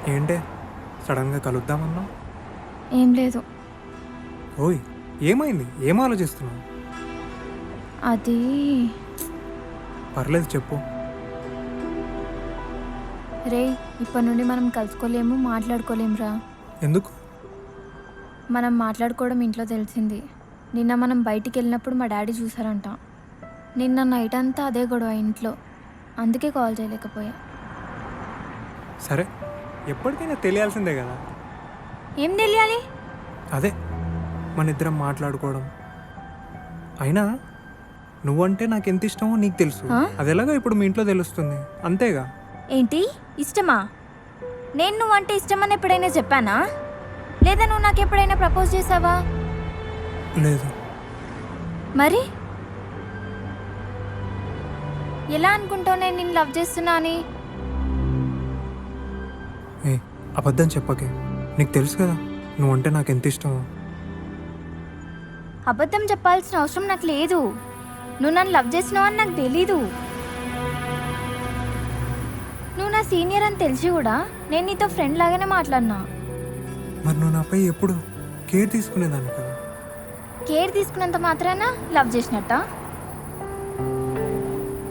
ఏంటే సడన్గా కలుద్దామన్నా? ఏం లేదు. ఓయ్, ఏమైంది? ఏం ఆలోచిస్తున్నావు? అది పర్లేదు చెప్పు. రే, ఇప్పటి నుండి మనం కలుసుకోలేము, మాట్లాడుకోలేమురా. ఎందుకు? మనం మాట్లాడుకోవడం ఇంట్లో తెలిసింది. నిన్న మనం బయటికి వెళ్ళినప్పుడు మా డాడీ చూసారంట. నిన్న నైట్ అంతా అదే గొడవ ఇంట్లో. అందుకే కాల్ చేయలేకపోయా. సరే, ఎప్పటికైనా తెలియాల్సిందే కదా. ఏం తెలియాలి? అదే మన ఇద్దరం మాట్లాడుకోవడం. అయినా నువ్వంటే నాకు ఎంత ఇష్టమో నీకు తెలుసు. ఆ? అది ఎలాగో ఇప్పుడు మీ ఇంట్లో తెలుస్తుంది, అంతేగా? ఏంటి ఇష్టమా? నేను నువ్వంటే ఇష్టమని ఎప్పుడైనా చెప్పానా? లేదా నువ్వు నాకు ఎప్పుడైనా ప్రపోజ్ చేసావా? లేదు. మరి ఎలా అనుకుంటావు నేను నిన్ను లవ్ చేస్తున్నా అని? ఏ, అబద్ధం చెప్పకే. నీకు తెలుసు కదా నువ్వంటే నాకు ఎంత ఇష్టమో. అబద్ధం చెప్పాల్సిన అవసరం నాకు లేదు. నువ్వు నన్ను లవ్ చేసినావు అని నాకు తెలీదు. నువ్వు నా సీనియర్ అని తెలిసి కూడా నేను నీతో ఫ్రెండ్ లాగానే మాట్లాడినా. మరి నువ్వు నాపై ఎప్పుడు కేర్ తీసుకునేదాన్ని కదా. కేర్ తీసుకున్నంత మాత్రాన లవ్ చేసినట్ట?